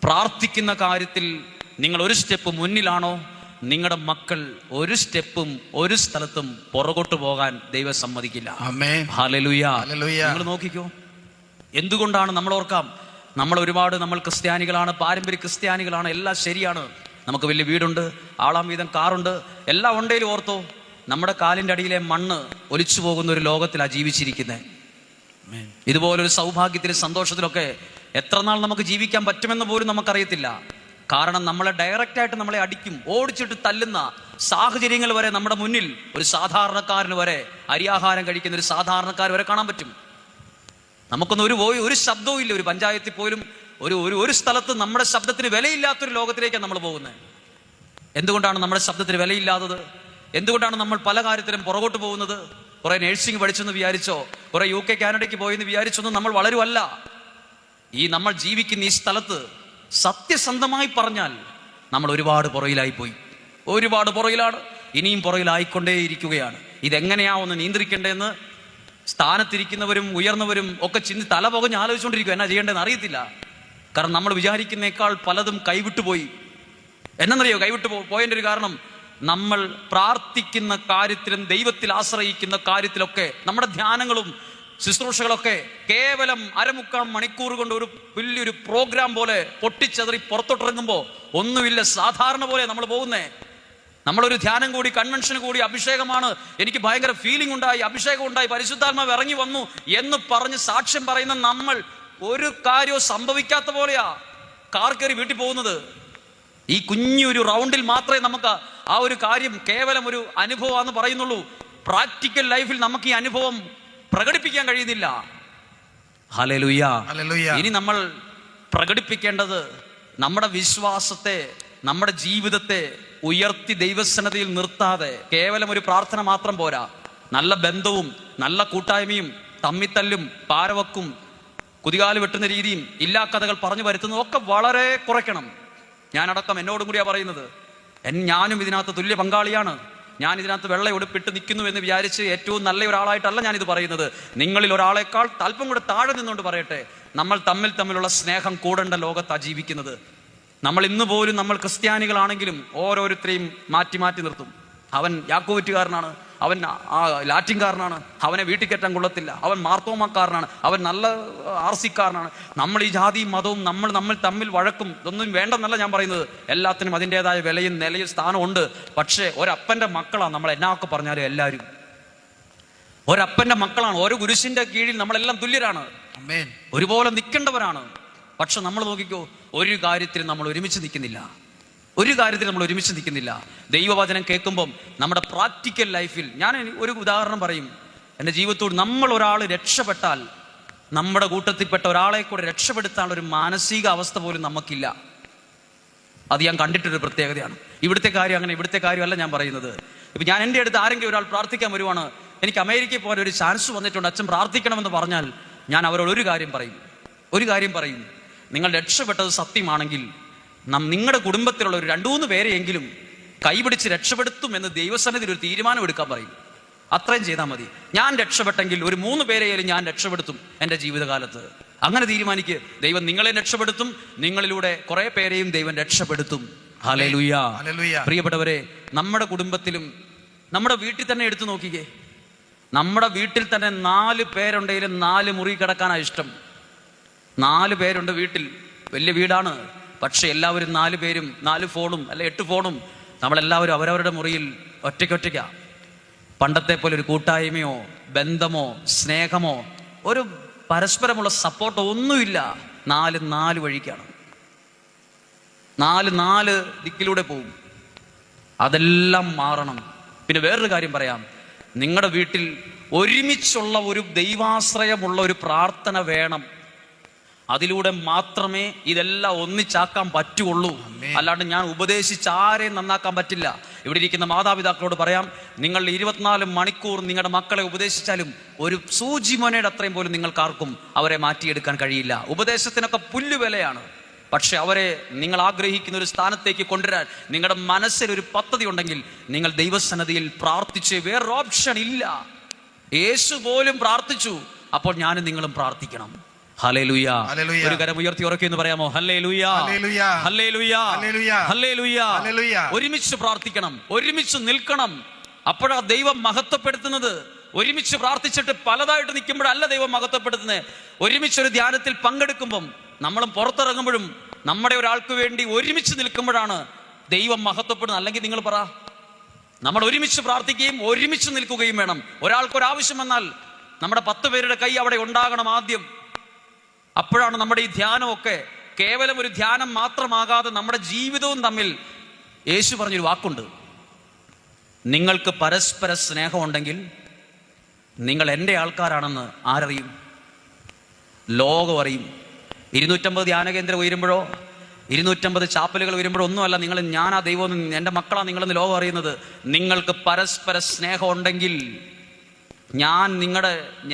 പ്രാർത്ഥിക്കുന്ന കാര്യത്തിൽ നിങ്ങൾ ഒരു സ്റ്റെപ്പ് മുന്നിലാണോ, നിങ്ങളുടെ മക്കൾ ഒരു സ്റ്റെപ്പും ഒരു സ്ഥലത്തും പുറകോട്ട് പോകാൻ ദൈവം സമ്മതിക്കില്ല. ഹല്ലേലൂയ. നിങ്ങൾ നോക്കിക്കോ, എന്തുകൊണ്ടാണ് നമ്മൾ ഓർക്കാം, നമ്മൾ ക്രിസ്ത്യാനികളാണ്, പാരമ്പര്യ ക്രിസ്ത്യാനികളാണ്, എല്ലാം ശരിയാണ്, നമുക്ക് വലിയ വീടുണ്ട്, ആളാം വീതം കാറുണ്ട്, എല്ലാം ഉണ്ടെങ്കിലും ഓർത്തോ, നമ്മുടെ കാലിൻ്റെ അടിയിലെ മണ്ണ് ഒലിച്ചു പോകുന്ന ഒരു ലോകത്തിലാണ് ജീവിച്ചിരിക്കുന്നത്. ഇതുപോലൊരു സൗഭാഗ്യത്തിലും സന്തോഷത്തിലൊക്കെ എത്ര നാൾ നമുക്ക് ജീവിക്കാൻ പറ്റുമെന്ന് പോലും നമുക്കറിയത്തില്ല. കാരണം നമ്മളെ ഡയറക്റ്റായിട്ട് നമ്മളെ അടിക്കും, ഓടിച്ചിട്ട് തല്ലുന്ന സാഹചര്യങ്ങൾ വരെ നമ്മുടെ മുന്നിൽ ഒരു സാധാരണക്കാരന് വരെ, അരിയാഹാരം കഴിക്കുന്ന ഒരു സാധാരണക്കാർ വരെ കാണാൻ പറ്റും. നമുക്കൊന്നും ഒരു ശബ്ദവും ഇല്ല. ഒരു പഞ്ചായത്തിൽ പോലും ഒരു സ്ഥലത്ത് നമ്മുടെ ശബ്ദത്തിന് വിലയില്ലാത്തൊരു ലോകത്തിലേക്കാണ് നമ്മൾ പോകുന്നത്. എന്തുകൊണ്ടാണ് നമ്മുടെ ശബ്ദത്തിന് വിലയില്ലാത്തത്? എന്തുകൊണ്ടാണ് നമ്മൾ പല കാര്യത്തിലും പുറകോട്ട് പോകുന്നത്? കുറെ നേഴ്സിംഗ് പഠിച്ചെന്ന് വിചാരിച്ചോ, കുറെ UK കാനഡയ്ക്ക് പോയെന്ന് വിചാരിച്ചൊന്നും നമ്മൾ വളരുമല്ല. നമ്മൾ ജീവിക്കുന്ന ഈ സ്ഥലത്ത് സത്യസന്ധമായി പറഞ്ഞാൽ നമ്മൾ ഒരുപാട് പുറകിലായിപ്പോയി, ഒരുപാട് പുറകിലാണ്, ഇനിയും പുറകിലായിക്കൊണ്ടേയിരിക്കുകയാണ്. ഇതെങ്ങനെയാ ഒന്ന് നിയന്ത്രിക്കേണ്ടതെന്ന് സ്ഥാനത്തിരിക്കുന്നവരും ഉയർന്നവരും ഒക്കെ തല പുകഞ്ഞ് ആലോചിച്ചുകൊണ്ടിരിക്കും. എന്നാ ചെയ്യേണ്ടതെന്ന് അറിയത്തില്ല. കാരണം നമ്മൾ വിചാരിക്കുന്നേക്കാൾ പലതും കൈവിട്ടുപോയി. എന്നറിയോ കൈവിട്ടു പോയതിൻ്റെ ഒരു കാരണം, നമ്മൾ പ്രാർത്ഥിക്കുന്ന കാര്യത്തിലും ദൈവത്തിൽ ആശ്രയിക്കുന്ന കാര്യത്തിലൊക്കെ നമ്മുടെ ധ്യാനങ്ങളും ശുശ്രൂഷകളൊക്കെ കേവലം 1/4 മണിക്കൂർ കൊണ്ട് ഒരു വലിയൊരു പ്രോഗ്രാം പോലെ പൊട്ടിച്ചെതറി പുറത്തോട്ടിറങ്ങുമ്പോൾ ഒന്നുമില്ല, സാധാരണ പോലെ നമ്മൾ പോകുന്നേ. നമ്മളൊരു ധ്യാനം കൂടി, കൺവെൻഷൻ കൂടി, അഭിഷേകമാണ്, എനിക്ക് ഭയങ്കര ഫീലിംഗ് ഉണ്ടായി, അഭിഷേകം ഉണ്ടായി, പരിശുദ്ധാത്മാവ് ഇറങ്ങി വന്നു എന്ന് പറഞ്ഞ് സാക്ഷ്യം പറയുന്ന നമ്മൾ ഒരു കാര്യവും സംഭവിക്കാത്ത പോലെയാ കാർ കയറി വീട്ടിൽ പോകുന്നത്. ഈ കുഞ്ഞൊരു റൗണ്ടിൽ മാത്രമേ നമുക്ക് ആ ഒരു കാര്യം കേവലം ഒരു അനുഭവമാണെന്ന് പറയുന്നുള്ളൂ. പ്രാക്ടിക്കൽ ലൈഫിൽ നമുക്ക് ഈ അനുഭവം പ്രകടിപ്പിക്കാൻ കഴിയുന്നില്ല. ഹല്ലേലൂയ. ഇനി നമ്മൾ പ്രകടിപ്പിക്കേണ്ടത് നമ്മുടെ വിശ്വാസത്തെ, നമ്മുടെ ജീവിതത്തെ ഉയർത്തി ദൈവസന്നിധിയിൽ നിർത്താതെ കേവലം ഒരു പ്രാർത്ഥന മാത്രം പോരാ. നല്ല ബന്ധവും നല്ല കൂട്ടായ്മയും തമ്മിത്തല്ലും പാരവക്കും കുതികാല് വെട്ടുന്ന രീതിയും ഇല്ലാ കഥകൾ പറഞ്ഞു വരുത്തുന്നതും ഒക്കെ വളരെ കുറയ്ക്കണം. ഞാനടക്കം എന്നോടും കൂടിയാ പറയുന്നത്. ഞാനും ഇതിനകത്ത് തുല്യ പങ്കാളിയാണ്. ഞാൻ ഇതിനകത്ത് വെള്ള ഉടുപ്പിട്ട് നിൽക്കുന്നു എന്ന് വിചാരിച്ച് ഏറ്റവും നല്ല ഒരാളായിട്ടല്ല ഞാനിത് പറയുന്നത്. നിങ്ങളിൽ ഒരാളെക്കാൾ അല്പം കൂടെ താഴെ നിന്നുകൊണ്ട് പറയട്ടെ, നമ്മൾ തമ്മിലുള്ള സ്നേഹം കൂടേണ്ട ലോകത്താണ് ജീവിക്കുന്നത്. നമ്മൾ ഇന്ന് പോലും നമ്മൾ ക്രിസ്ത്യാനികളാണെങ്കിലും ഓരോരുത്തരെയും മാറ്റി മാറ്റി നിർത്തും. അവൻ യാക്കോബറ്റുകാരനാണ്, അവൻ ലാറ്റിൻകാരനാണ്, അവനെ വീട്ടിൽ കയറ്റാൻ കൊള്ളത്തില്ല, അവൻ മാർത്തോമാക്കാരനാണ്, അവൻ നല്ല RC-കാരനാണ്. നമ്മൾ ഈ ജാതിയും മതവും നമ്മൾ തമ്മിൽ വഴക്കും ഇതൊന്നും വേണ്ടെന്നല്ല ഞാൻ പറയുന്നത്. എല്ലാത്തിനും അതിൻ്റെതായ വിലയും നിലയും സ്ഥാനവും ഉണ്ട്. പക്ഷേ ഒരപ്പൻ്റെ മക്കളാണ് നമ്മൾ. എന്നൊക്കെ പറഞ്ഞാലും എല്ലാവരും ഒരപ്പൻ്റെ മക്കളാണ്. ഓരോ കുരിശിന്റെ കീഴിൽ നമ്മളെല്ലാം തുല്യരാണ്, ഒരുപോലെ നിൽക്കേണ്ടവരാണ്. പക്ഷെ നമ്മൾ നോക്കിക്കോ, ഒരു കാര്യത്തിൽ നമ്മൾ ഒരുമിച്ച് നിൽക്കുന്നില്ല. ദൈവവചനം കേൾക്കുമ്പം നമ്മുടെ പ്രാക്ടിക്കൽ ലൈഫിൽ ഞാൻ ഒരു ഉദാഹരണം പറയും. എൻ്റെ ജീവിതത്തോട് നമ്മൾ ഒരാൾ രക്ഷപ്പെട്ടാൽ, നമ്മുടെ കൂട്ടത്തിൽപ്പെട്ട ഒരാളെ കൂടെ രക്ഷപ്പെടുത്താനുള്ള ഒരു മാനസിക അവസ്ഥ പോലും നമുക്കില്ല. അത് ഞാൻ കണ്ടിട്ടൊരു പ്രത്യേകതയാണ്. ഇവിടുത്തെ കാര്യമല്ല ഞാൻ പറയുന്നത്. ഇപ്പം ഞാൻ എൻ്റെ അടുത്ത് ആരെങ്കിലും ഒരാൾ പ്രാർത്ഥിക്കാൻ വരുവാണ്, എനിക്ക് അമേരിക്കയിൽ പോകാൻ ഒരു ചാൻസ് വന്നിട്ടുണ്ട്, അച്ഛൻ പ്രാർത്ഥിക്കണമെന്ന് പറഞ്ഞാൽ ഞാൻ അവരോട് ഒരു കാര്യം പറയും. നിങ്ങൾ രക്ഷപ്പെട്ടത് സത്യമാണെങ്കിൽ നിങ്ങളുടെ കുടുംബത്തിലുള്ള ഒരു 2-3 പേരെയെങ്കിലും കൈപിടിച്ച് രക്ഷപ്പെടുത്തും എന്ന് ദൈവസന്നിധിയിൽ ഒരു തീരുമാനം എടുക്കാൻ പറയും. അത്രയും ചെയ്താൽ മതി. ഞാൻ രക്ഷപ്പെട്ടെങ്കിൽ ഒരു 3 പേരെയായാലും ഞാൻ രക്ഷപ്പെടുത്തും എൻ്റെ ജീവിതകാലത്ത്. അങ്ങനെ തീരുമാനിക്ക്. ദൈവം നിങ്ങളെ രക്ഷപ്പെടുത്തും, നിങ്ങളിലൂടെ കുറെ പേരെയും ദൈവം രക്ഷപ്പെടുത്തും. ഹല്ലേലൂയ. പ്രിയപ്പെട്ടവരെ, നമ്മുടെ കുടുംബത്തിലും നമ്മുടെ വീട്ടിൽ തന്നെ എടുത്തു നോക്കിക്കേ. നമ്മുടെ വീട്ടിൽ തന്നെ 4 പേരുണ്ടെങ്കിലും 4 മുറി കിടക്കാനാണ് ഇഷ്ടം. 4 പേരുണ്ട് വീട്ടിൽ, വലിയ വീടാണ്. പക്ഷെ എല്ലാവരും 4 പേരും 4 ഫോണും അല്ലെ 8 ഫോണും, നമ്മളെല്ലാവരും അവരവരുടെ മുറിയിൽ ഒറ്റയ്ക്കൊറ്റയ്ക്കാ. പണ്ടത്തെ പോലെ ഒരു കൂട്ടായ്മയോ ബന്ധമോ സ്നേഹമോ ഒരു പരസ്പരമുള്ള സപ്പോർട്ടോ ഒന്നുമില്ല. 4 വഴിക്കാണ്, 4 ദിക്കിലൂടെ പോവും. അതെല്ലാം മാറണം. പിന്നെ വേറൊരു കാര്യം പറയാം. നിങ്ങളുടെ വീട്ടിൽ ഒരുമിച്ചുള്ള ഒരു ദൈവാശ്രയമുള്ള ഒരു പ്രാർത്ഥന വേണം. അതിലൂടെ മാത്രമേ ഇതെല്ലാം ഒന്നിച്ചാക്കാൻ പറ്റുള്ളൂ. അല്ലാണ്ട് ഞാൻ ഉപദേശിച്ച് ആരെയും നന്നാക്കാൻ പറ്റില്ല. ഇവിടെ ഇരിക്കുന്ന മാതാപിതാക്കളോട് പറയാം, നിങ്ങൾ 24 മണിക്കൂർ നിങ്ങളുടെ മക്കളെ ഉപദേശിച്ചാലും ഒരു സൂചിമൊനയുടെ അത്രയും പോലും നിങ്ങൾക്കാർക്കും അവരെ മാറ്റിയെടുക്കാൻ കഴിയില്ല. ഉപദേശത്തിനൊക്കെ പുല്ലുവിലയാണ്. പക്ഷെ അവരെ നിങ്ങൾ ആഗ്രഹിക്കുന്ന ഒരു സ്ഥാനത്തേക്ക് കൊണ്ടുവരാൻ നിങ്ങളുടെ മനസ്സിൽ ഒരു പദ്ധതി ഉണ്ടെങ്കിൽ നിങ്ങൾ ദൈവസന്നിധിയിൽ പ്രാർത്ഥിച്ച്, വേറൊരു ഓപ്ഷൻ ഇല്ല. യേശു പോലും പ്രാർത്ഥിച്ചു. അപ്പോൾ ഞാനും നിങ്ങളും പ്രാർത്ഥിക്കണം. ഹല്ലേലൂയ. ഒരു കരം ഉയർത്തി ഉറക്കെ എന്ന് പറയാമോ? Hallelujah, hallelujah, hallelujah. ഒരുമിച്ച് പ്രാർത്ഥിക്കണം, ഒരുമിച്ച് നിൽക്കണം. അപ്പോഴാ ദൈവം മഹത്വപ്പെടുത്തുന്നത്. ഒരുമിച്ച് പ്രാർത്ഥിച്ചിട്ട് പലതായിട്ട് നിൽക്കുമ്പോഴല്ല ദൈവം മഹത്വപ്പെടുത്തുന്നത്. ഒരുമിച്ചൊരു ധ്യാനത്തിൽ പങ്കെടുക്കുമ്പം, നമ്മളും പുറത്തിറങ്ങുമ്പോഴും നമ്മുടെ ഒരാൾക്ക് വേണ്ടി ഒരുമിച്ച് നിൽക്കുമ്പോഴാണ് ദൈവം മഹത്വപ്പെടുന്നത്. അല്ലെങ്കിൽ നിങ്ങൾ പറ, നമ്മൾ ഒരുമിച്ച് പ്രാർത്ഥിക്കുകയും ഒരുമിച്ച് നിൽക്കുകയും വേണം. ഒരാൾക്കൊരാവശ്യം വന്നാൽ നമ്മുടെ 10 പേരുടെ കൈ അവിടെ ഉണ്ടാകണം ആദ്യം. അപ്പോഴാണ് നമ്മുടെ ഈ ധ്യാനമൊക്കെ കേവലം ഒരു ധ്യാനം മാത്രമാകാതെ നമ്മുടെ ജീവിതവും തമ്മിൽ. യേശു പറഞ്ഞൊരു വാക്കുണ്ട്, നിങ്ങൾക്ക് പരസ്പര സ്നേഹമുണ്ടെങ്കിൽ നിങ്ങൾ എൻ്റെ ആൾക്കാരാണെന്ന് ആരറിയും? ലോകം അറിയും. 250 ധ്യാന കേന്ദ്രം ഉയരുമ്പോഴോ 250 ചാപ്പലുകൾ വരുമ്പോഴോ ഒന്നുമല്ല നിങ്ങൾ ഞാനാ ദൈവം, എൻ്റെ മക്കളാ നിങ്ങളെന്ന് ലോകം അറിയുന്നത്. നിങ്ങൾക്ക് പരസ്പര സ്നേഹം ഉണ്ടെങ്കിൽ ഞാൻ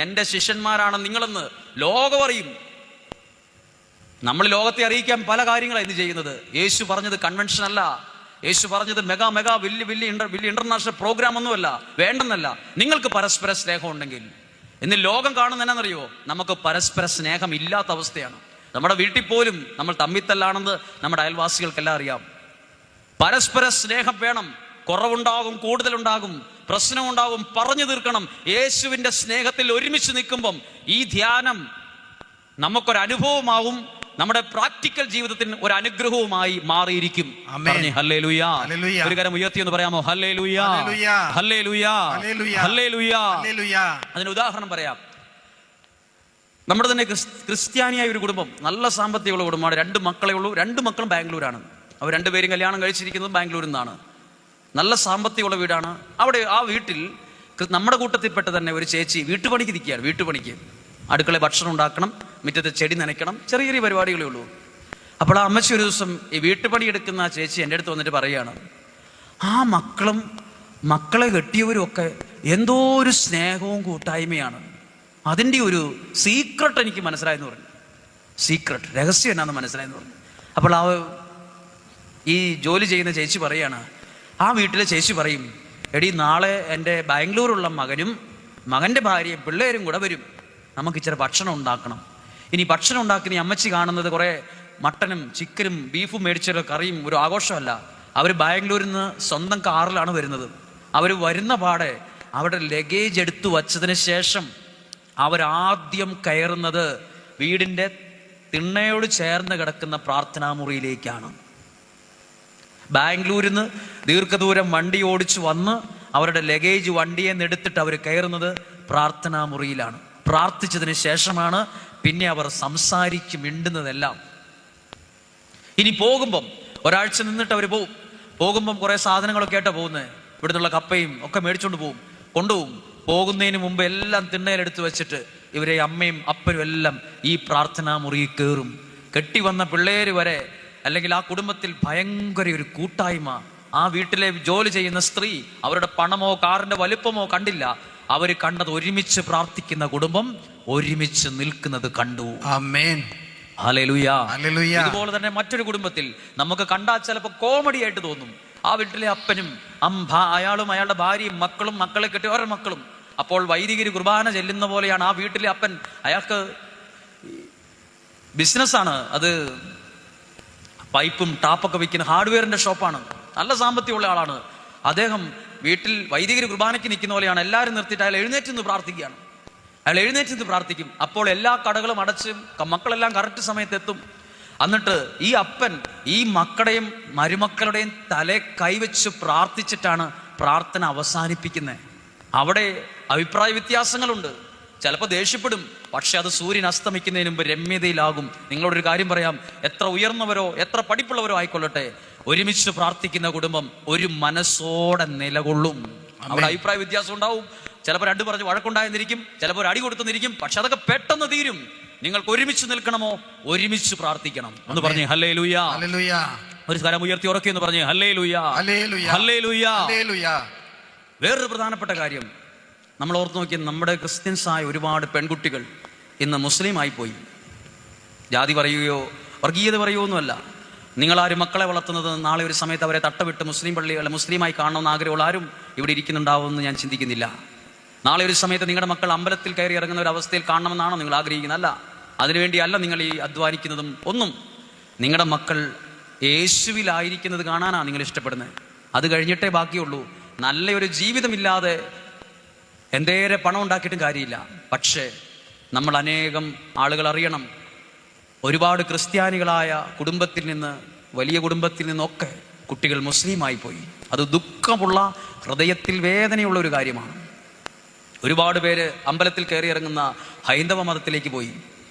എൻ്റെ ശിഷ്യന്മാരാണ് നിങ്ങളെന്ന് ലോകം അറിയും. നമ്മൾ ലോകത്തെ അറിയിക്കാൻ പല കാര്യങ്ങളാണ് ഇന്ന് ചെയ്യുന്നത്. യേശു പറഞ്ഞത് കൺവെൻഷൻ അല്ല, യേശു പറഞ്ഞത് മെഗാ വലിയ ഇന്റർനാഷണൽ പ്രോഗ്രാം ഒന്നുമല്ല, വേണ്ടെന്നല്ല. നിങ്ങൾക്ക് പരസ്പര സ്നേഹം ഉണ്ടെങ്കിൽ. ഇന്ന് ലോകം കാണുന്ന എന്നാണെന്നറിയോ? നമുക്ക് പരസ്പര സ്നേഹം ഇല്ലാത്ത അവസ്ഥയാണ്. നമ്മുടെ വീട്ടിൽ പോലും നമ്മൾ തമ്മിത്തല്ലാണെന്ന് നമ്മുടെ അയൽവാസികൾക്കെല്ലാം അറിയാം. പരസ്പര സ്നേഹം വേണം. കുറവുണ്ടാകും, കൂടുതലുണ്ടാകും, പ്രശ്നമുണ്ടാകും, പറഞ്ഞു തീർക്കണം. യേശുവിന്റെ സ്നേഹത്തിൽ ഒരുമിച്ച് നിൽക്കുമ്പം ഈ ധ്യാനം നമുക്കൊരനുഭവമാവും, നമ്മുടെ പ്രാക്ടിക്കൽ ജീവിതത്തിന് ഒരു അനുഗ്രഹവുമായി മാറിയിരിക്കും. ഹല്ലേലൂയ. ഒരു കരം ഉയർത്തി എന്ന് പറയാമോ? Hallelujah, hallelujah, hallelujah. അതിന് ഉദാഹരണം പറയാം. നമ്മുടെ തന്നെ ക്രിസ്ത്യാനിയായ ഒരു കുടുംബം, നല്ല സാമ്പത്തികമുള്ള കുടുംബമാണ്. 2 മക്കളെ ഉള്ളൂ. 2 മക്കളും ബാംഗ്ലൂരാണ്. അവർ 2 പേരും കല്യാണം കഴിച്ചിരിക്കുന്നത് ബാംഗ്ലൂരിൽ നിന്നാണ്. നല്ല സാമ്പത്തികമുള്ള വീടാണ്. അവിടെ ആ വീട്ടിൽ നമ്മുടെ കൂട്ടത്തിൽപ്പെട്ട് തന്നെ ഒരു ചേച്ചി വീട്ടുപണിക്ക് നിൽക്കുകയാണ്. വീട്ടുപണിക്ക് അടുക്കളയിൽ ഭക്ഷണം ഉണ്ടാക്കണം, മുറ്റത്ത് ചെടി നനയ്ക്കണം, ചെറിയ ചെറിയ പരിപാടികളേ ഉള്ളൂ. അപ്പോൾ ആ അമ്മച്ചി ഒരു ദിവസം ഈ വീട്ടുപണി എടുക്കുന്ന ആ ചേച്ചി എൻ്റെ അടുത്ത് വന്നിട്ട് പറയുകയാണ്, ആ മക്കളെ കെട്ടിയവരും ഒക്കെ എന്തോ ഒരു സ്നേഹവും കൂട്ടായ്മയാണ്, അതിൻ്റെ ഒരു സീക്രട്ട് എനിക്ക് മനസ്സിലായെന്ന് പറഞ്ഞു. സീക്രട്ട്, രഹസ്യം എന്നാന്ന് മനസ്സിലായെന്ന് പറഞ്ഞു. അപ്പോൾ ഈ ജോലി ചെയ്യുന്ന ചേച്ചി പറയാണ്, ആ വീട്ടിലെ ചേച്ചി പറയും, എടി നാളെ എൻ്റെ ബാംഗ്ലൂരുള്ള മകനും മകൻ്റെ ഭാര്യയും പിള്ളേരും കൂടെ വരും, നമുക്ക് ഇച്ചിരി ഭക്ഷണം ഉണ്ടാക്കണം. ഇനി ഭക്ഷണം ഉണ്ടാക്കുന്ന അമ്മച്ചി കാണുന്നത് കുറേ മട്ടനും ചിക്കനും ബീഫും മേടിച്ചൊരു കറിയും ഒരു ആഘോഷമല്ല. അവർ ബാംഗ്ലൂരിൽ നിന്ന് സ്വന്തം കാറിലാണ് വരുന്നത്. അവർ വരുന്ന പാടെ അവരുടെ ലഗേജ് എടുത്തു വച്ചതിന് ശേഷം അവരാദ്യം കയറുന്നത് വീടിൻ്റെ തിണ്ണയോട് ചേർന്ന് കിടക്കുന്ന പ്രാർത്ഥനാ മുറിയിലേക്കാണ്. ബാംഗ്ലൂരിൽ നിന്ന് ദീർഘദൂരം വണ്ടി ഓടിച്ചു വന്ന് അവരുടെ ലഗേജ് വണ്ടിയെ എടുത്തിട്ട് അവർ കയറുന്നത് പ്രാർത്ഥനാ മുറിയിലാണ്. പ്രാർത്ഥിച്ചതിന് ശേഷമാണ് പിന്നെ അവർ സംസാരിക്കും, മിണ്ടുന്നതെല്ലാം. ഇനി പോകുമ്പം ഒരാഴ്ച നിന്നിട്ട് അവർ പോകുമ്പം കുറേ സാധനങ്ങളൊക്കെ ആയിട്ടാണ് പോകുന്നത്. ഇവിടെ നിന്നുള്ള കപ്പയും ഒക്കെ മേടിച്ചുകൊണ്ട് കൊണ്ടുപോകും. പോകുന്നതിന് മുമ്പ് എല്ലാം തിണ്ണയിലെടുത്ത് വെച്ചിട്ട് ഇവരെ അമ്മയും അപ്പനും എല്ലാം ഈ പ്രാർത്ഥനാ മുറിയിൽ കയറും. കെട്ടി വന്ന പിള്ളേര് വരെ, അല്ലെങ്കിൽ ആ കുടുംബത്തിൽ ഭയങ്കര ഒരു കൂട്ടായ്മ. ആ വീട്ടിലെ ജോലി ചെയ്യുന്ന സ്ത്രീ അവരുടെ പണമോ കാറിന്റെ വലുപ്പമോ കണ്ടില്ല. അവർ കണ്ടത് ഒരുമിച്ച് പ്രാർത്ഥിക്കുന്ന കുടുംബം ഒരുമിച്ച് നിൽക്കുന്നത് കണ്ടു. ആമേൻ, ഹല്ലേലൂയ, ഹല്ലേലൂയ. ഇതുപോലെ തന്നെ മറ്റൊരു കുടുംബത്തിൽ നമുക്ക് കണ്ടാൽ ചിലപ്പോൾ കോമഡി ആയിട്ട് തോന്നും. ആ വീട്ടിലെ അപ്പനും അയാളും അയാളുടെ ഭാര്യയും മക്കളും, മക്കളെ കെട്ടി ഓരോ മക്കളും. അപ്പോൾ വൈദികര് കുർബാന ചെല്ലുന്ന പോലെയാണ് ആ വീട്ടിലെ അപ്പൻ. അയാൾക്ക് ബിസിനസ്സാണ്, അത് പൈപ്പും ടാപ്പൊക്കെ വിൽക്കുന്ന ഹാർഡ്വെയറിന്റെ ഷോപ്പാണ്. നല്ല സാമ്പത്തികമുള്ള ആളാണ് അദ്ദേഹം. വീട്ടിൽ വൈദികര് കുർബാനയ്ക്ക് നിൽക്കുന്ന പോലെയാണ്. എല്ലാവരും നിർത്തിയിട്ട് അയാൾ എഴുന്നേറ്റ് നിന്ന് പ്രാർത്ഥിക്കുകയാണ്. അയാൾ എഴുന്നേറ്റ് നിന്ന് പ്രാർത്ഥിക്കും. അപ്പോൾ എല്ലാ കടകളും അടച്ച് മക്കളെല്ലാം കറക്റ്റ് സമയത്തെത്തും. എന്നിട്ട് ഈ അപ്പൻ ഈ മക്കളുടെയും മരുമക്കളുടെയും തല കൈവച്ച് പ്രാർത്ഥിച്ചിട്ടാണ് പ്രാർത്ഥന അവസാനിപ്പിക്കുന്നത്. അവിടെ അഭിപ്രായ വ്യത്യാസങ്ങളുണ്ട്, ചിലപ്പോൾ ദേഷ്യപ്പെടും, പക്ഷെ അത് സൂര്യൻ അസ്തമിക്കുന്നതിന് മുമ്പ് രമ്യതയിലാകും. നിങ്ങളോടൊരു കാര്യം പറയാം, എത്ര ഉയർന്നവരോ എത്ര പഠിപ്പുള്ളവരോ ആയിക്കൊള്ളട്ടെ, ഒരുമിച്ച് പ്രാർത്ഥിക്കുന്ന കുടുംബം ഒരു മനസ്സോടെ നിലകൊള്ളും. അവിടെ അഭിപ്രായ വ്യത്യാസം ഉണ്ടാവും, ചിലപ്പോൾ 2 പറഞ്ഞ് വഴക്കുണ്ടായെന്നിരിക്കും, ചിലപ്പോൾ ഒരു അടി കൊടുത്തെന്നിരിക്കും, പക്ഷെ അതൊക്കെ പെട്ടെന്ന് തീരും. നിങ്ങൾക്ക് ഒരുമിച്ച് നിൽക്കണമോ? ഒരുമിച്ച് പ്രാർത്ഥിക്കണം. ഒന്ന് പറഞ്ഞേ ഹല്ലേലൂയ, ഹല്ലേലൂയ. ഒരു സ്ഥലം ഉയർത്തി ഉറക്കി എന്ന് പറഞ്ഞേ ഹല്ലേലൂയ, ഹല്ലേലൂയ, ഹല്ലേലൂയ. വേറൊരു പ്രധാനപ്പെട്ട കാര്യം നമ്മൾ ഓർത്ത് നോക്കിയാൽ, നമ്മുടെ ക്രിസ്ത്യൻസായ ഒരുപാട് പെൺകുട്ടികൾ ഇന്ന് മുസ്ലിം ആയിപ്പോയി. ജാതി പറയുകയോ വർഗീയത പറയുകയോ ഒന്നുമല്ല. നിങ്ങളാരും മക്കളെ വളർത്തുന്നത് നാളെ ഒരു സമയത്ത് അവരെ തട്ടവിട്ട് മുസ്ലിം പള്ളി അല്ല മുസ്ലിമായി കാണണമെന്ന് ആഗ്രഹമുള്ള ആരും ഇവിടെ ഇരിക്കുന്നുണ്ടാവുമെന്ന് ഞാൻ ചിന്തിക്കുന്നില്ല. നാളെ ഒരു സമയത്ത് നിങ്ങളുടെ മക്കൾ അമ്പലത്തിൽ കയറി ഇറങ്ങുന്ന ഒരു അവസ്ഥയിൽ കാണണമെന്നാണോ നിങ്ങൾ ആഗ്രഹിക്കുന്നത്? അല്ല. അതിനുവേണ്ടിയല്ല നിങ്ങൾ ഈ അധ്വാനിക്കുന്നതും ഒന്നും. നിങ്ങളുടെ മക്കൾ യേശുവിലായിരിക്കുന്നത് കാണാനാണ് നിങ്ങൾ ഇഷ്ടപ്പെടുന്നത്. അത് കഴിഞ്ഞിട്ടേ ബാക്കിയുള്ളൂ. നല്ലൊരു ജീവിതമില്ലാതെ എന്തേരെ പണം ഉണ്ടാക്കിയിട്ടും കാര്യമില്ല. പക്ഷേ നമ്മൾ അനേകം ആളുകൾ അറിയണം, ഒരുപാട് ക്രിസ്ത്യാനികളായ കുടുംബത്തിൽ നിന്ന്, വലിയ കുടുംബത്തിൽ നിന്നൊക്കെ കുട്ടികൾ മുസ്ലിമായി പോയി. അത് ദുഃഖമുള്ള, ഹൃദയത്തിൽ വേദനയുള്ള ഒരു കാര്യമാണ്. ഒരുപാട് പേര് അമ്പലത്തിൽ കയറി ഇറങ്ങുന്ന ഹൈന്ദവ മതത്തിലേക്ക് പോയി.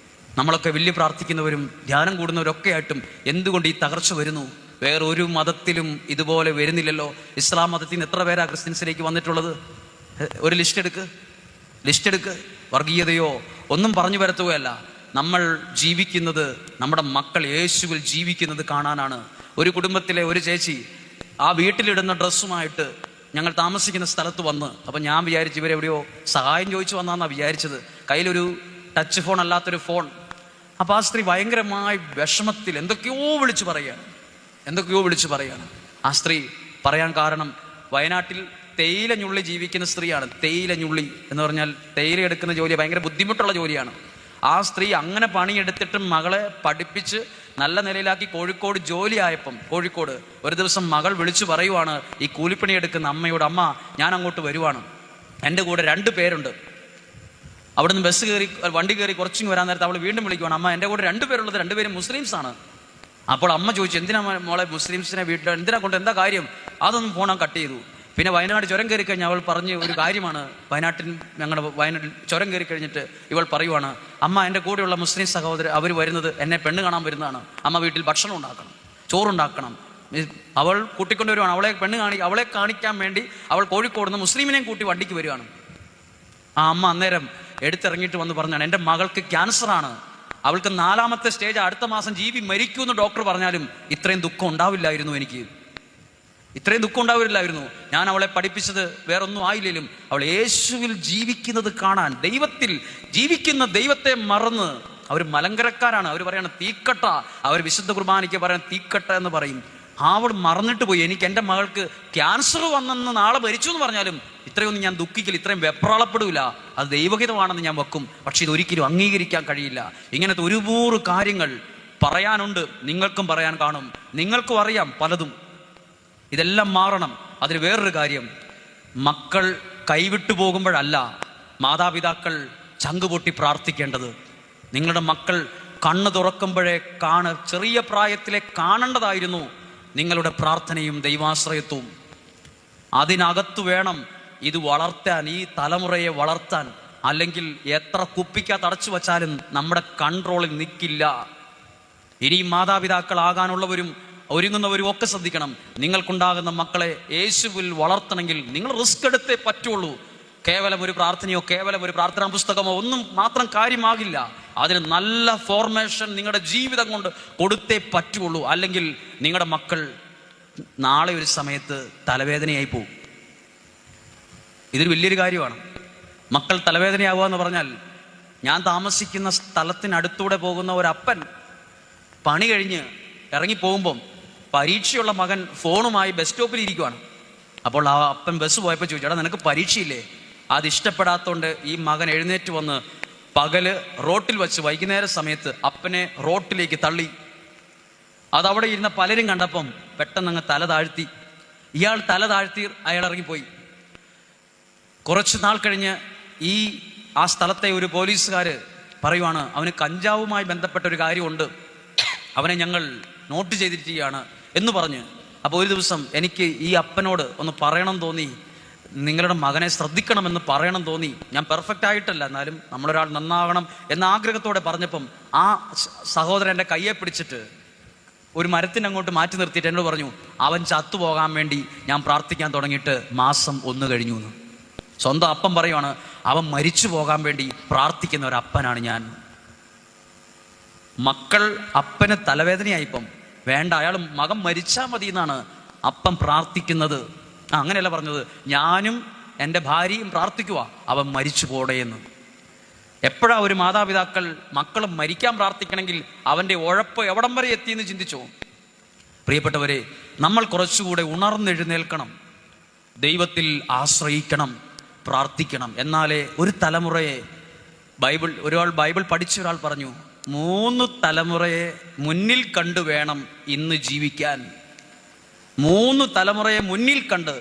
നമ്മളൊക്കെ വലിയ പ്രാർത്ഥിക്കുന്നവരും ധ്യാനം കൂടുന്നവരൊക്കെ ആയിട്ടും എന്തുകൊണ്ട് ഈ തകർച്ച വരുന്നു? വേറൊരു മതത്തിലും ഇതുപോലെ വരുന്നില്ലല്ലോ. ഇസ്ലാം മതത്തിൽ നിന്ന് എത്ര പേരാ ക്രിസ്ത്യൻസിലേക്ക് വന്നിട്ടുള്ളത്? ഒരു ലിസ്റ്റ് എടുക്ക്. വർഗീയതയോ ഒന്നും പറഞ്ഞു വരത്തുകയല്ല. നമ്മൾ ജീവിക്കുന്നത്, നമ്മുടെ മക്കൾ യേശുവിൽ ജീവിക്കുന്നത് കാണാനാണ്. ഒരു കുടുംബത്തിലെ ഒരു ചേച്ചി ആ വീട്ടിലിടുന്ന ഡ്രസ്സുമായിട്ട് ഞങ്ങൾ താമസിക്കുന്ന സ്ഥലത്ത് വന്ന്, അപ്പം ഞാൻ വിചാരിച്ചു ഇവരെവിടെയോ സഹായം ചോദിച്ചു വന്നാന്നാണ് വിചാരിച്ചത്. കയ്യിലൊരു ടച്ച് ഫോൺ അല്ലാത്തൊരു ഫോൺ. അപ്പം ആ സ്ത്രീ ഭയങ്കരമായി വിഷമത്തിൽ എന്തൊക്കെയോ വിളിച്ചു പറയാണ്. ആ സ്ത്രീ പറയാൻ കാരണം, വയനാട്ടിൽ തേയില ഞുള്ളി ജീവിക്കുന്ന സ്ത്രീയാണ്. തേയില ഞുള്ളി എന്ന് പറഞ്ഞാൽ തേയില എടുക്കുന്ന ജോലി ഭയങ്കര ബുദ്ധിമുട്ടുള്ള ജോലിയാണ്. ആ സ്ത്രീ അങ്ങനെ പണിയെടുത്തിട്ടും മകളെ പഠിപ്പിച്ച് നല്ല നിലയിലാക്കി കോഴിക്കോട് ജോലി ആയപ്പം, കോഴിക്കോട് ഒരു ദിവസം മകൾ വിളിച്ചു പറയുവാണ് ഈ കൂലിപ്പണി എടുക്കുന്ന അമ്മയോട്, അമ്മ ഞാൻ അങ്ങോട്ട് വരുവാണ്, എൻ്റെ കൂടെ 2 പേരുണ്ട്. അവിടുന്ന് വണ്ടി കയറി കുറച്ചിങ് വരാൻ നേരത്തെ അവൾ വീണ്ടും വിളിക്കുവാണ്, അമ്മ എൻ്റെ കൂടെ 2 പേരുള്ളത്, 2 പേരും മുസ്ലിംസ് ആണ്. അപ്പോൾ അമ്മ ചോദിച്ചു, എന്തിനാ മോളെ മുസ്ലിംസിനെ വീട്ടിൽ എന്തിനാ കൊണ്ട്, എന്താ കാര്യം? അതൊന്നും ഫോൺ കട്ട് ചെയ്തു. പിന്നെ വയനാട് ചുരം കയറി കഴിഞ്ഞാൽ അവൾ പറഞ്ഞ ഒരു കാര്യമാണ്, ഞങ്ങളുടെ വയനാട്ടിൽ ചുരം കയറി കഴിഞ്ഞിട്ട് ഇവൾ പറയുവാണ്, അമ്മ എൻ്റെ കൂടെയുള്ള മുസ്ലിം സഹോദരൻ അവർ വരുന്നത് എന്നെ പെണ്ണ് കാണാൻ വരുന്നതാണ്. അമ്മ വീട്ടിൽ ഭക്ഷണം ഉണ്ടാക്കണം, ചോറുണ്ടാക്കണം. അവൾ കൂട്ടിക്കൊണ്ട് വരുവാണ്, അവളെ കാണിക്കാൻ വേണ്ടി അവൾ കോഴിക്കോട് നിന്ന് മുസ്ലിമിനെയും കൂട്ടി വണ്ടിക്ക് വരികയാണ്. ആ അമ്മ അന്നേരം എടുത്തിറങ്ങിയിട്ട് വന്ന് പറഞ്ഞാണ്, എൻ്റെ മകൾക്ക് ക്യാൻസറാണ്, അവൾക്ക് 4ാമത്തെ സ്റ്റേജ്, അടുത്ത മാസം ജീവി മരിക്കുമെന്ന് ഡോക്ടർ പറഞ്ഞാലും ഇത്രയും ദുഃഖം ഉണ്ടാവില്ലായിരുന്നു. ഞാൻ അവളെ പഠിപ്പിച്ചത് വേറൊന്നും ആയില്ലേലും അവൾ യേശുവിൽ ജീവിക്കുന്നത് കാണാൻ, ദൈവത്തിൽ ജീവിക്കുന്ന ദൈവത്തെ മറന്ന്, അവർ മലങ്കരക്കാരാണ്, അവർ പറയണ തീക്കട്ട, അവർ വിശുദ്ധ കുർബാനയ്ക്ക് പറയാൻ തീക്കട്ട എന്ന് പറയും. അവൾ മറന്നിട്ട് പോയി, എനിക്ക് എൻ്റെ മകൾക്ക് ക്യാൻസർ വന്നെന്ന് നാളെ മരിച്ചു എന്ന് പറഞ്ഞാലും ഇത്രയൊന്നും ഞാൻ ദുഃഖിക്കില്ല, ഇത്രയും വെപ്രാളപ്പെടില്ല, അത് ദൈവഹിതമാണെന്ന് ഞാൻ വെക്കും. പക്ഷെ ഇതൊരിക്കലും അംഗീകരിക്കാൻ കഴിയില്ല. ഇങ്ങനത്തെ 100 കാര്യങ്ങൾ പറയാനുണ്ട്. നിങ്ങൾക്കും പറയാൻ കാണും, നിങ്ങൾക്കും അറിയാം പലതും. ഇതെല്ലാം മാറണം. അതിന് വേറൊരു കാര്യം, മക്കൾ കൈവിട്ടു പോകുമ്പോഴല്ല മാതാപിതാക്കൾ ചങ്കുപൊട്ടി പ്രാർത്ഥിക്കേണ്ടത്. നിങ്ങളുടെ മക്കൾ കണ്ണ് തുറക്കുമ്പോഴേ ചെറിയ പ്രായത്തിലെ കാണേണ്ടതായിരുന്നു നിങ്ങളുടെ പ്രാർത്ഥനയും ദൈവാശ്രയത്വവും. അതിനകത്തു വേണം ഇത് വളർത്താൻ, ഈ തലമുറയെ വളർത്താൻ. അല്ലെങ്കിൽ എത്ര കുപ്പിക്കകത്ത് അടച്ചു വച്ചാലും നമ്മുടെ കൺട്രോളിൽ നിൽക്കില്ല. ഇനിയും മാതാപിതാക്കളാകാനുള്ളവരും ഒരുങ്ങുന്നവരും ഒക്കെ ശ്രദ്ധിക്കണം. നിങ്ങൾക്കുണ്ടാകുന്ന മക്കളെ യേശുവിൽ വളർത്തണമെങ്കിൽ നിങ്ങൾ റിസ്ക് എടുത്തേ പറ്റുള്ളൂ. കേവലം ഒരു പ്രാർത്ഥനയോ കേവലം ഒരു പ്രാർത്ഥനാ പുസ്തകമോ ഒന്നും മാത്രം കാര്യമാകില്ല. അതിന് നല്ല ഫോർമേഷൻ നിങ്ങളുടെ ജീവിതം കൊണ്ട് കൊടുത്തേ പറ്റുള്ളൂ. അല്ലെങ്കിൽ നിങ്ങളുടെ മക്കൾ നാളെ ഒരു സമയത്ത് തലവേദനയായി പോകും. ഇതൊരു വലിയൊരു കാര്യമാണ്. മക്കൾ തലവേദനയാവുക എന്ന് പറഞ്ഞാൽ, ഞാൻ താമസിക്കുന്ന സ്ഥലത്തിനടുത്തൂടെ പോകുന്ന ഒരപ്പൻ പണി കഴിഞ്ഞ് ഇറങ്ങിപ്പോകുമ്പം പരീക്ഷയുള്ള മകൻ ഫോണുമായി ബസ് സ്റ്റോപ്പിൽ ഇരിക്കുവാണ്. അപ്പോൾ ആ അപ്പൻ ബസ് പോയപ്പോൾ ചോദിച്ചു, എടാ നിനക്ക് പരീക്ഷയില്ലേ? അത് ഇഷ്ടപ്പെടാത്തതുകൊണ്ട് ഈ മകൻ എഴുന്നേറ്റ് വന്ന് പകല് റോട്ടിൽ വെച്ച് വൈകുന്നേര സമയത്ത് അപ്പനെ റോട്ടിലേക്ക് തള്ളി. അതവിടെ ഇരുന്ന പലരും കണ്ടപ്പം പെട്ടെന്ന് അങ്ങ് തല താഴ്ത്തി. ഇയാൾ തല താഴ്ത്തി അയാൾ ഇറങ്ങിപ്പോയി. കുറച്ച് നാൾ കഴിഞ്ഞ് ആ സ്ഥലത്തെ ഒരു പോലീസുകാർ പറയുവാണ്, അവന് കഞ്ചാവുമായി ബന്ധപ്പെട്ട ഒരു കാര്യമുണ്ട്, അവനെ ഞങ്ങൾ നോട്ട് ചെയ്തിരിക്കുകയാണ് എന്ന് പറഞ്ഞ്. അപ്പോൾ ഒരു ദിവസം എനിക്ക് ഈ അപ്പനോട് ഒന്ന് പറയണം തോന്നി, നിങ്ങളുടെ മകനെ ശ്രദ്ധിക്കണമെന്ന് പറയണം തോന്നി. ഞാൻ പെർഫെക്റ്റ് ആയിട്ടല്ല, എന്നാലും നമ്മളൊരാൾ നന്നാകണം എന്ന ആഗ്രഹത്തോടെ പറഞ്ഞപ്പം ആ സഹോദരൻ എൻ്റെ കയ്യെ പിടിച്ചിട്ട് ഒരു മരത്തിന് അങ്ങോട്ട് മാറ്റി നിർത്തിയിട്ട് എന്നോട് പറഞ്ഞു, അവൻ ചത്തുപോകാൻ വേണ്ടി ഞാൻ പ്രാർത്ഥിക്കാൻ തുടങ്ങിയിട്ട് മാസം 1 കഴിഞ്ഞു എന്ന്. സ്വന്തം അപ്പൻ പറയുവാണ്, അവൻ മരിച്ചു പോകാൻ വേണ്ടി പ്രാർത്ഥിക്കുന്ന ഒരു അപ്പനാണ് ഞാൻ. മക്കൾ അപ്പന് തലവേദനയായിപ്പം വേണ്ട, അയാൾ മകൻ മരിച്ചാൽ മതി എന്നാണ് അപ്പൻ പ്രാർത്ഥിക്കുന്നത്. അങ്ങനെയല്ല പറഞ്ഞത്, ഞാനും എൻ്റെ ഭാര്യയും പ്രാർത്ഥിക്കുക അവൻ മരിച്ചു പോടേന്ന്. എപ്പോഴാ ഒരു മാതാപിതാക്കൾ മക്കൾ മരിക്കാൻ പ്രാർത്ഥിക്കണമെങ്കിൽ അവൻ്റെ ഉഴപ്പ് എവിടം വരെ എത്തിയെന്ന് ചിന്തിച്ചോ? പ്രിയപ്പെട്ടവരെ, നമ്മൾ കുറച്ചുകൂടെ ഉണർന്നെഴുന്നേൽക്കണം, ദൈവത്തിൽ ആശ്രയിക്കണം, പ്രാർത്ഥിക്കണം. എന്നാലേ ഒരു തലമുറയെ ഒരാൾ ബൈബിൾ പഠിച്ച ഒരാൾ പറഞ്ഞു, 3 തലമുറയെ മുന്നിൽ കണ്ടു വേണം ഇന്ന് ജീവിക്കാൻ. 3 തലമുറയെ മുന്നിൽ കണ്ട്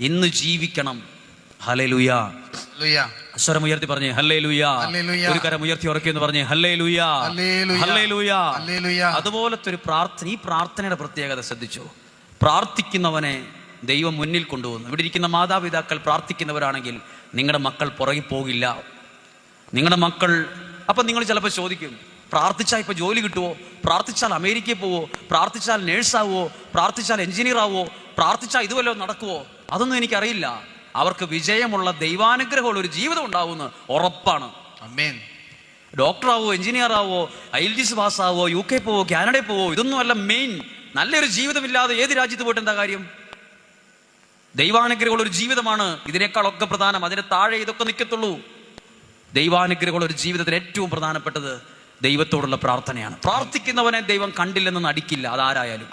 ഇന്ന് ജീവിക്കണം. ഹല്ലേലൂയാ. സ്വരം ഉയർത്തി പറഞ്ഞേ ഹല്ലേലൂയാ. ഒരു കരം ഉയർത്തി ഉറക്കിയെന്ന് പറഞ്ഞേ ഹല്ലേലൂയാ, ഹല്ലേലൂയാ. അതുപോലത്തെ ഒരു പ്രാർത്ഥന, ഈ പ്രാർത്ഥനയുടെ പ്രത്യേകത ശ്രദ്ധിച്ചു. പ്രാർത്ഥിക്കുന്നവനെ ദൈവം മുന്നിൽ കൊണ്ടുപോകുന്നു. ഇവിടെ ഇരിക്കുന്ന മാതാപിതാക്കൾ പ്രാർത്ഥിക്കുന്നവരാണെങ്കിൽ നിങ്ങളുടെ മക്കൾ പുറകിൽ പോകില്ല. നിങ്ങളുടെ മക്കൾ, അപ്പം നിങ്ങൾ ചിലപ്പോൾ ചോദിക്കും, പ്രാർത്ഥിച്ചാൽ ഇപ്പോൾ ജോലി കിട്ടുമോ? പ്രാർത്ഥിച്ചാൽ അമേരിക്കയിൽ പോവോ? പ്രാർത്ഥിച്ചാൽ നേഴ്സാവോ? പ്രാർത്ഥിച്ചാൽ എഞ്ചിനീയർ ആവോ? പ്രാർത്ഥിച്ചാൽ ഇതുവല്ലോ നടക്കുവോ? അതൊന്നും എനിക്കറിയില്ല. അവർക്ക് വിജയമുള്ള ദൈവാനുഗ്രഹമുള്ള ഒരു ജീവിതം ഉണ്ടാവുമെന്ന് ഉറപ്പാണ്. ഡോക്ടറാവോ, എഞ്ചിനീയർ ആവോ, IELTS പാസ്സാവോ, UK പോവോ, കാനഡയിൽ പോവോ, ഇതൊന്നും അല്ല മെയിൻ. നല്ലൊരു ജീവിതമില്ലാതെ ഏത് രാജ്യത്ത് പോയിട്ട് എന്താ കാര്യം? ദൈവാനുഗ്രഹമുള്ള ഒരു ജീവിതമാണ് ഇതിനേക്കാളൊക്കെ പ്രധാനം. അതിന് താഴെ ഇതൊക്കെ നിൽക്കത്തുള്ളൂ. ദൈവാനുഗ്രഹമുള്ള ഒരു ജീവിതത്തിന് ഏറ്റവും പ്രധാനപ്പെട്ടത് ദൈവത്തോടുള്ള പ്രാർത്ഥനയാണ്. പ്രാർത്ഥിക്കുന്നവനെ ദൈവം കണ്ടില്ലെന്ന് നടിക്കില്ല, അതാരായാലും.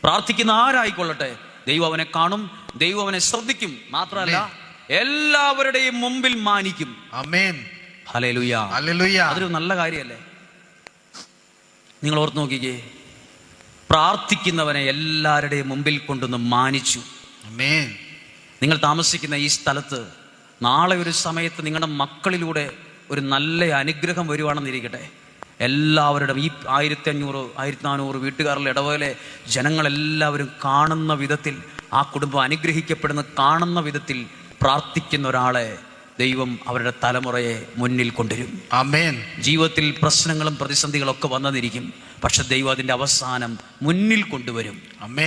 പ്രാർത്ഥിക്കുന്ന ആരായിക്കൊള്ളട്ടെ, ദൈവം അവനെ കാണും, ദൈവം അവനെ ശ്രദ്ധിക്കും. മാത്രമല്ല എല്ലാവരുടെയും മുമ്പിൽ മാനിക്കും. ഹല്ലേലൂയാ. അതൊരു നല്ല കാര്യമല്ലേ? നിങ്ങൾ ഓർത്ത് നോക്കിക്കേ, പ്രാർത്ഥിക്കുന്നവനെ എല്ലാവരുടെയും മുമ്പിൽ കൊണ്ടൊന്ന് മാനിച്ചു. നിങ്ങൾ താമസിക്കുന്ന ഈ സ്ഥലത്ത് നാളെ ഒരു സമയത്ത് നിങ്ങളുടെ മക്കളിലൂടെ ഒരു നല്ല അനുഗ്രഹം വരുവാണെന്നിരിക്കട്ടെ. എല്ലാവരുടെയും ഈ 1500 1400 വീട്ടുകാരുടെ ഇടവകയിലെ ജനങ്ങളെല്ലാവരും കാണുന്ന വിധത്തിൽ, ആ കുടുംബം അനുഗ്രഹിക്കപ്പെടുന്ന കാണുന്ന വിധത്തിൽ പ്രാർത്ഥിക്കുന്ന ഒരാളെ ദൈവം അവരുടെ തലമുറയെ മുന്നിൽ കൊണ്ടുവരും. ജീവിതത്തിൽ പ്രശ്നങ്ങളും പ്രതിസന്ധികളൊക്കെ വന്നെന്നിരിക്കും, പക്ഷെ ദൈവം അതിന്റെ അവസാനം മുന്നിൽ കൊണ്ടുവരും.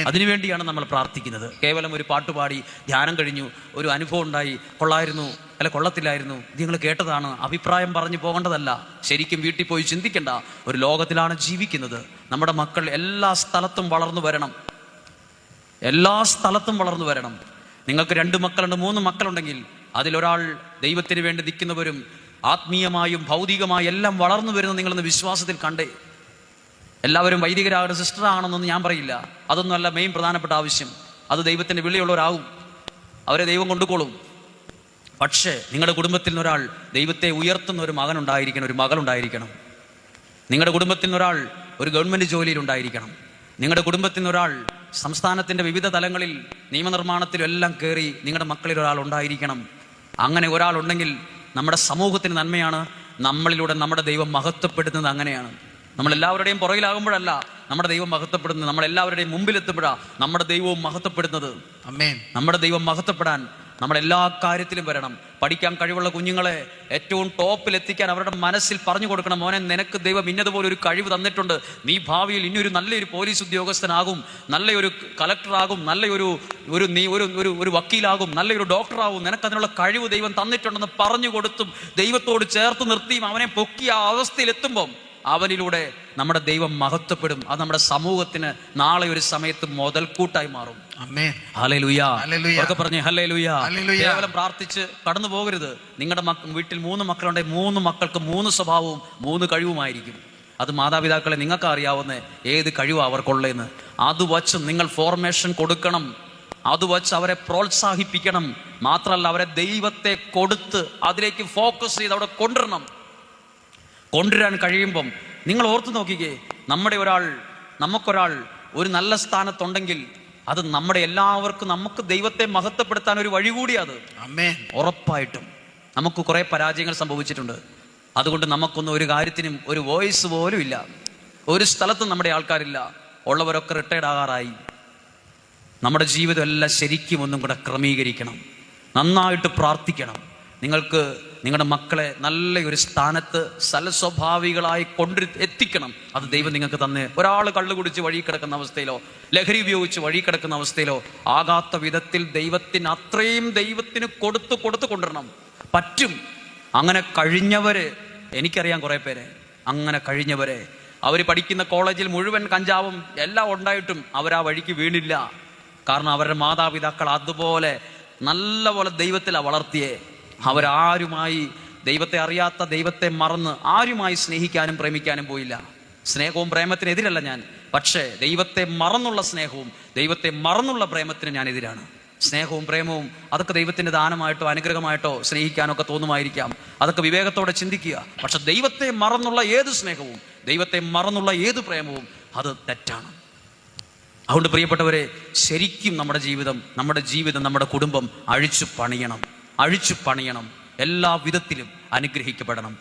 അതിനുവേണ്ടിയാണ് നമ്മൾ പ്രാർത്ഥിക്കുന്നത്. കേവലം ഒരു പാട്ടുപാടി ധ്യാനം കഴിഞ്ഞു, ഒരു അനുഭവം ഉണ്ടായി, കൊള്ളായിരുന്നു അല്ല കൊള്ളത്തില്ലായിരുന്നു, ഇത് നിങ്ങൾ കേട്ടതാണ്, അഭിപ്രായം പറഞ്ഞു പോകേണ്ടതല്ല. ശരിക്കും വീട്ടിൽ പോയി ചിന്തിക്കേണ്ട ഒരു ലോകത്തിലാണ് ജീവിക്കുന്നത്. നമ്മുടെ മക്കൾ എല്ലാ സ്ഥലത്തും വളർന്നു വരണം, എല്ലാ സ്ഥലത്തും വളർന്നു വരണം. നിങ്ങൾക്ക് 2 മക്കളുണ്ട്, 3 മക്കളുണ്ടെങ്കിൽ അതിലൊരാൾ ദൈവത്തിന് വേണ്ടി നിൽക്കുന്നവരും ആത്മീയമായും ഭൗതികമായും എല്ലാം വളർന്നു വരുന്ന നിങ്ങളെന്ന് വിശ്വാസത്തിൽ കണ്ടേ. എല്ലാവരും വൈദികരാകട്ടെ, സിസ്റ്റർ ആണെന്നൊന്നും ഞാൻ പറയില്ല. അതൊന്നും അല്ല മെയിൻ പ്രധാനപ്പെട്ട ആവശ്യം. അത് ദൈവത്തിന്റെ വിളിയുള്ളവരാകും, അവരെ ദൈവം കൊണ്ടുകൊള്ളും. പക്ഷേ നിങ്ങളുടെ കുടുംബത്തിൽ നിന്നൊരാൾ ദൈവത്തെ ഉയർത്തുന്ന ഒരു മകൻ ഉണ്ടായിരിക്കണം, ഒരു മകൾ ഉണ്ടായിരിക്കണം. നിങ്ങളുടെ കുടുംബത്തിൽ നിന്നൊരാൾ ഒരു ഗവൺമെന്റ് ജോലിയിൽ ഉണ്ടായിരിക്കണം. നിങ്ങളുടെ കുടുംബത്തിൽ നിന്നൊരാൾ സംസ്ഥാനത്തിന്റെ വിവിധ തലങ്ങളിൽ നിയമനിർമ്മാണത്തിലും എല്ലാം കയറി നിങ്ങളുടെ മക്കളിൽ ഒരാൾ ഉണ്ടായിരിക്കണം. അങ്ങനെ ഒരാളുണ്ടെങ്കിൽ നമ്മുടെ സമൂഹത്തിന് നന്മയാണ്. നമ്മളിലൂടെ നമ്മുടെ ദൈവം മഹത്വപ്പെടുത്തുന്നത് അങ്ങനെയാണ്. നമ്മളെല്ലാവരുടെയും പുറകിലാകുമ്പോഴല്ല നമ്മുടെ ദൈവം മഹത്വപ്പെടുന്നത്, നമ്മളെല്ലാവരുടെയും മുമ്പിലെത്തുമ്പോഴാണ് നമ്മുടെ ദൈവവും മഹത്വപ്പെടുന്നത്. നമ്മുടെ ദൈവം മഹത്വപ്പെടാൻ നമ്മളെല്ലാ കാര്യത്തിലും വരണം. പഠിക്കാൻ കഴിവുള്ള കുഞ്ഞുങ്ങളെ ഏറ്റവും ടോപ്പിലെത്തിക്കാൻ അവരുടെ മനസ്സിൽ പറഞ്ഞു കൊടുക്കണം, മോനെ നിനക്ക് ദൈവം ഇന്നതുപോലെ ഒരു കഴിവ് തന്നിട്ടുണ്ട്, നീ ഭാവിയിൽ ഇനിയൊരു നല്ലൊരു പോലീസ് ഉദ്യോഗസ്ഥനാകും, നല്ലൊരു കളക്ടറാകും, നല്ലൊരു വക്കീലാകും, നല്ലൊരു ഡോക്ടറാകും, നിനക്ക് അതിനുള്ള കഴിവ് ദൈവം തന്നിട്ടുണ്ടെന്ന് പറഞ്ഞു കൊടുത്തും ദൈവത്തോട് ചേർത്ത് നിർത്തിയും അവനെ പൊക്കിയ അവസ്ഥയിലെത്തുമ്പം അവനിലൂടെ നമ്മുടെ ദൈവം മഹത്വപ്പെടും. അത് നമ്മുടെ സമൂഹത്തിന് നാളെ ഒരു സമയത്ത് മുതൽക്കൂട്ടായി മാറും. ഹല്ലേലൂയാ. പറഞ്ഞേ ഹല്ലേലൂയാ. കേവലം പ്രാർത്ഥിച്ച് കടന്നു പോകരുത്. നിങ്ങളുടെ വീട്ടിൽ 3 മക്കളുണ്ടെങ്കിൽ 3 മക്കൾക്ക് 3 സ്വഭാവവും 3 കഴിവുമായിരിക്കും. അത് മാതാപിതാക്കളെ നിങ്ങൾക്ക് അറിയാവുന്ന ഏത് കഴിവാണ് അവർക്കുള്ളതെന്ന് അത് വച്ച് നിങ്ങൾ ഫോർമേഷൻ കൊടുക്കണം. അത് വച്ച് അവരെ പ്രോത്സാഹിപ്പിക്കണം. മാത്രമല്ല അവരെ ദൈവത്തെ കൊടുത്ത് അതിലേക്ക് ഫോക്കസ് ചെയ്ത് അവിടെ കൊണ്ടുവരാൻ കഴിയുമ്പം നിങ്ങൾ ഓർത്തു നോക്കിക്കേ, നമുക്കൊരാൾ ഒരു നല്ല സ്ഥാനത്തുണ്ടെങ്കിൽ അത് നമ്മുടെ എല്ലാവർക്കും നമുക്ക് ദൈവത്തെ മഹത്വപ്പെടുത്താൻ ഒരു വഴി കൂടിയത്. ഉറപ്പായിട്ടും നമുക്ക് കുറെ പരാജയങ്ങൾ സംഭവിച്ചിട്ടുണ്ട്. അതുകൊണ്ട് നമുക്കൊന്നും ഒരു കാര്യത്തിനും ഒരു വോയിസ് പോലും ഇല്ല, ഒരു സ്ഥലത്തും നമ്മുടെ ആൾക്കാരില്ല. ഉള്ളവരൊക്കെ റിട്ടയർഡ് ആകാറായി. നമ്മുടെ ജീവിതം എല്ലാം ശരിക്കും ഒന്നും കൂടെ ക്രമീകരിക്കണം, നന്നായിട്ട് പ്രാർത്ഥിക്കണം. നിങ്ങൾക്ക് നിങ്ങളുടെ മക്കളെ നല്ലൊരു സ്ഥാനത്ത് സൽസ്വഭാവികളായി എത്തിക്കണം. അത് ദൈവം നിങ്ങൾക്ക് തന്നെ. ഒരാൾ കള്ളു കുടിച്ച് വഴി കിടക്കുന്ന അവസ്ഥയിലോ ലഹരി ഉപയോഗിച്ച് വഴി കിടക്കുന്ന അവസ്ഥയിലോ ആകാത്ത വിധത്തിൽ ദൈവത്തിന് കൊടുത്ത് കൊണ്ടുവരണം. പറ്റും. അങ്ങനെ കഴിഞ്ഞവര് എനിക്കറിയാം, കുറെ പേരെ അങ്ങനെ കഴിഞ്ഞവരെ. അവർ പഠിക്കുന്ന കോളേജിൽ മുഴുവൻ കഞ്ചാവും എല്ലാം ഉണ്ടായിട്ടും അവരാ വഴിക്ക് വീണില്ല. കാരണം അവരുടെ മാതാപിതാക്കൾ അതുപോലെ നല്ലപോലെ ദൈവത്തിലാണ് വളർത്തിയേ. അവരാരുമായി ദൈവത്തെ അറിയാത്ത, ദൈവത്തെ മറന്ന് ആരുമായി സ്നേഹിക്കാനും പ്രേമിക്കാനും പോയില്ല. സ്നേഹവും പ്രേമത്തിനെതിരല്ല ഞാൻ, പക്ഷേ ദൈവത്തെ മറന്നുള്ള സ്നേഹവും ദൈവത്തെ മറന്നുള്ള പ്രേമത്തിന് ഞാൻ എതിരാണ്. സ്നേഹവും പ്രേമവും അതൊക്കെ ദൈവത്തിൻ്റെ ദാനമായിട്ടോ അനുഗ്രഹമായിട്ടോ സ്നേഹിക്കാനൊക്കെ തോന്നുമായിരിക്കാം. അതൊക്കെ വിവേകത്തോടെ ചിന്തിക്കുക. പക്ഷെ ദൈവത്തെ മറന്നുള്ള ഏത് സ്നേഹവും, ദൈവത്തെ മറന്നുള്ള ഏത് പ്രേമവും അത് തെറ്റാണ്. അതുകൊണ്ട് പ്രിയപ്പെട്ടവരെ, ശരിക്കും നമ്മുടെ ജീവിതം നമ്മുടെ കുടുംബം അഴിച്ചു പണിയണം. എല്ലാ വിധത്തിലും അനുഗ്രഹിക്കപ്പെടണം.